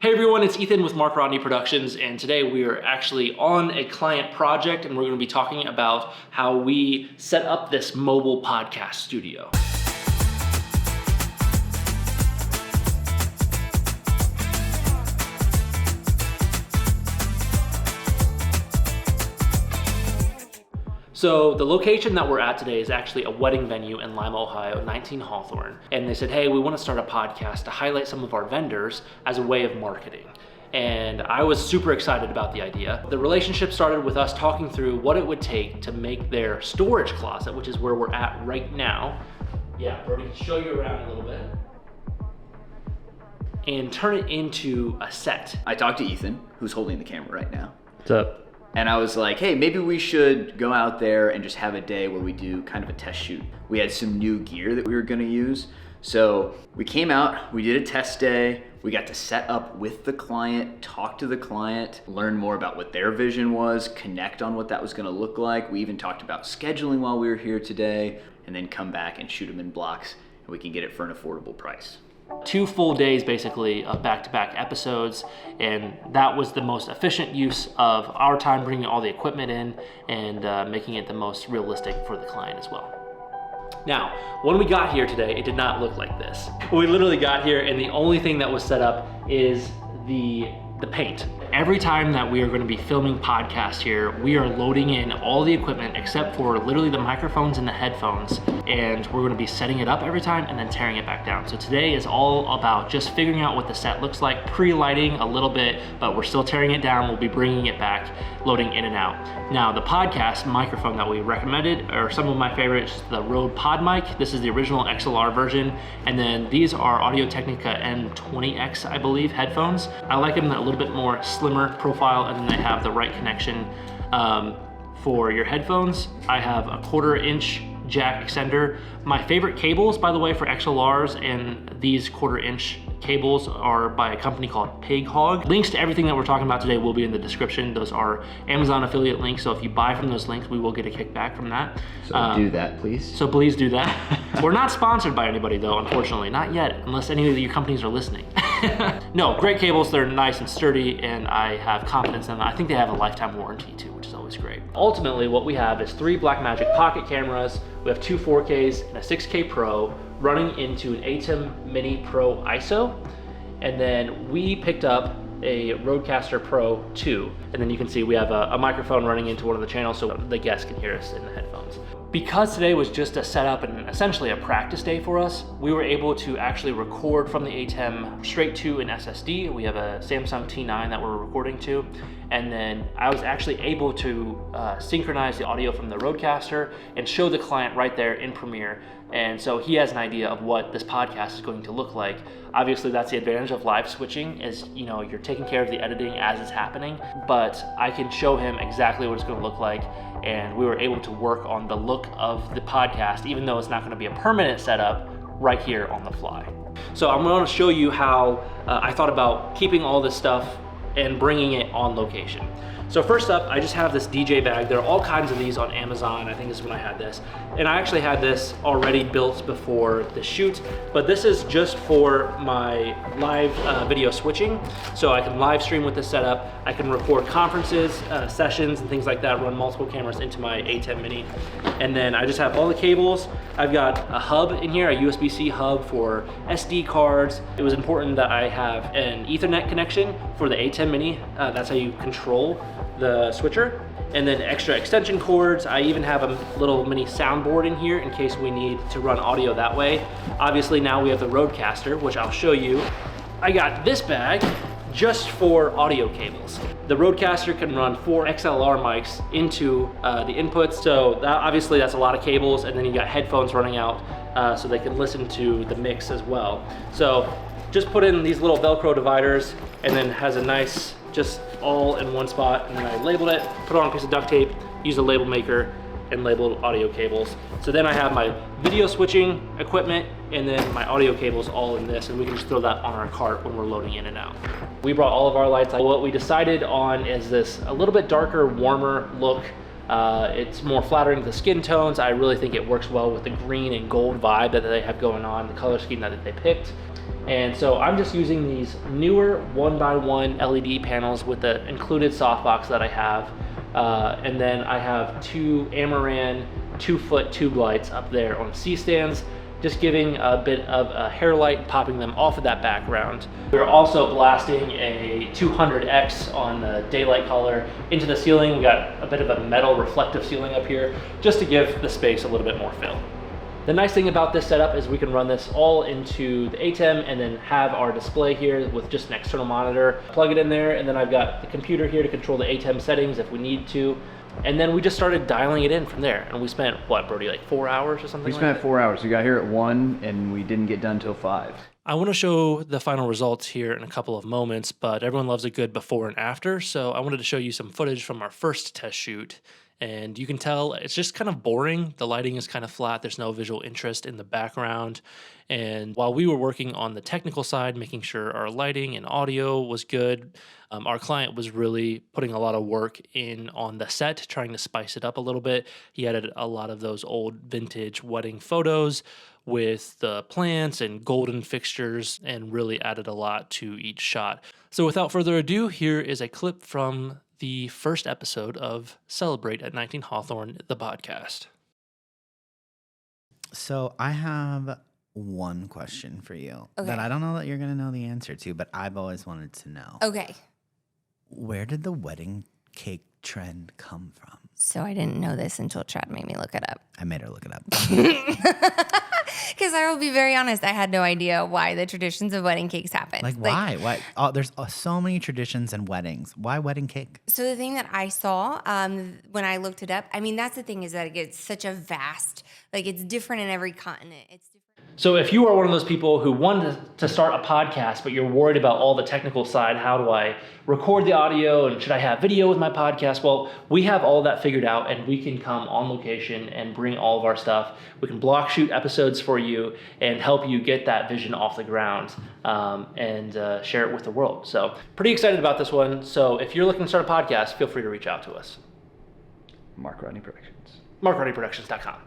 Hey everyone, it's Ethan with Mark Rodney Productions, and today we are actually on a client project and we're going to be talking about how we set up this mobile podcast studio. So the location that we're at today is actually a wedding venue in Lima, Ohio, 19 Hawthorne. And they said, hey, we want to start a podcast to highlight some of our vendors as a way of marketing. And I was super excited about the idea. The relationship started with us talking through what it would take to make their storage closet, which is where we're at right now. Yeah, Brody, can show you around a little bit. And turn it into a set. I talked to Ethan, who's holding the camera right now. What's up? And I was like, hey, maybe we should go out there and just have a day where we do kind of a test shoot. We had some new gear that we were gonna use. So we came out, we did a test day, we got to set up with the client, talk to the client, learn more about what their vision was, connect on what that was gonna look like. We even talked about scheduling while we were here today, and then come back and shoot them in blocks, and we can get it for an affordable price. 2 full days basically of back-to-back episodes, and that was the most efficient use of our time, bringing all the equipment in and making it the most realistic for the client as well. Now, when we got here today, it did not look like this. We literally got here and the only thing that was set up is the paint. Every time that we are going to be filming podcasts here, we are loading in all the equipment except for literally the microphones and the headphones, and we're going to be setting it up every time and then tearing it back down. So today is all about just figuring out what the set looks like, pre-lighting a little bit, but we're still tearing it down. We'll be bringing it back, loading in and out. Now, the podcast microphone that we recommended are some of my favorites, the Rode PodMic. This is the original XLR version, and then these are Audio-Technica N20X, I believe, headphones. I like them a little bit more slimmer profile, and then they have the right connection for your headphones. I have a 1/4-inch jack extender. My favorite cables, by the way, for XLRs and these 1/4-inch cables are by a company called Pig Hog. Links to everything that we're talking about today will be in the description. Those are Amazon affiliate links, so if you buy from those links, we will get a kickback from that. So do that, please. So please do that. We're not sponsored by anybody though, unfortunately, not yet, unless any of your companies are listening. No, great cables, they're nice and sturdy, and I have confidence in them. I think they have a lifetime warranty too, which is always great. Ultimately, what we have is 3 Blackmagic Pocket cameras. We have 2 4Ks and a 6K Pro running into an ATEM Mini Pro ISO. And then we picked up a Rodecaster Pro 2. And then you can see we have a microphone running into one of the channels so the guests can hear us in the headphones. Because today was just a setup and essentially a practice day for us, we were able to actually record from the ATEM straight to an SSD. We have a Samsung T9 that we're recording to. And then I was actually able to synchronize the audio from the Rodecaster and show the client right there in Premiere. And so he has an idea of what this podcast is going to look like. Obviously, that's the advantage of live switching is, you know, you're taking care of the editing as it's happening, but I can show him exactly what it's going to look like. And we were able to work on the look of the podcast, even though it's not going to be a permanent setup, right here on the fly. So I'm going to show you how I thought about keeping all this stuff and bringing it on location. So first up, I just have this DJ bag. There are all kinds of these on Amazon. I think this is when I had this. And I actually had this already built before the shoot, but this is just for my live video switching. So I can live stream with this setup. I can record conferences, sessions, and things like that, run multiple cameras into my ATEM Mini. And then I just have all the cables. I've got a hub in here, a USB-C hub for SD cards. It was important that I have an Ethernet connection for the ATEM Mini. That's how you control the switcher, and then extra extension cords. I even have a little mini soundboard in here in case we need to run audio that way. Obviously now we have the Rodecaster, which I'll show you. I got this bag just for audio cables. The Rodecaster can run 4 XLR mics into the inputs, so obviously that's a lot of cables, and then you got headphones running out so they can listen to the mix as well. So just put in these little Velcro dividers, and then has a nice, just all in one spot, and then I labeled it, put on a piece of duct tape, use a label maker, and labeled audio cables. So then I have my video switching equipment and then my audio cables all in this, and we can just throw that on our cart when we're loading in and out. We brought all of our lights. What we decided on is this a little bit darker, warmer look It's more flattering to the skin tones. I really think it works well with the green and gold vibe that they have going on, the color scheme that they picked. And so I'm just using these newer 1x1 LED panels with the included softbox that I have. And then I have two Amaran 2-foot tube lights up there on C-stands, just giving a bit of a hair light, popping them off of that background. We're also blasting a 200X on the daylight color into the ceiling. We got a bit of a metal reflective ceiling up here, just to give the space a little bit more fill. The nice thing about this setup is we can run this all into the ATEM and then have our display here with just an external monitor. Plug it in there, and then I've got the computer here to control the ATEM settings if we need to. And then we just started dialing it in from there. And we spent, what, Brody, like 4 hours or something We like spent that? 4 hours. We got here at 1 and we didn't get done till 5. I want to show the final results here in a couple of moments, but everyone loves a good before and after. So I wanted to show you some footage from our first test shoot. And you can tell it's just kind of boring. The lighting is kind of flat. There's no visual interest in the background. And while we were working on the technical side, making sure our lighting and audio was good, our client was really putting a lot of work in on the set, trying to spice it up a little bit. He added a lot of those old vintage wedding photos with the plants and golden fixtures and really added a lot to each shot. So without further ado, here is a clip from the first episode of Celebrate at 19 Hawthorne, the podcast. So I have one question for you that I don't know that you're going to know the answer to, but I've always wanted to know. Okay. Where did the wedding cake trend come from? So I didn't know this until Chad made me look it up. I made her look it up. Because I will be very honest, I had no idea why the traditions of wedding cakes happened. Like, why? Why? Oh, there's so many traditions in weddings. Why wedding cake? So the thing that I saw when I looked it up, I mean, that's the thing is that it's such a vast, like it's different in every continent. It's different. So if you are one of those people who wanted to start a podcast, but you're worried about all the technical side, how do I record the audio and should I have video with my podcast? Well, we have all that figured out and we can come on location and bring all of our stuff. We can block shoot episodes for you and help you get that vision off the ground and share it with the world. So pretty excited about this one. So if you're looking to start a podcast, feel free to reach out to us. Mark Rodney Productions. MarkRodneyProductions.com.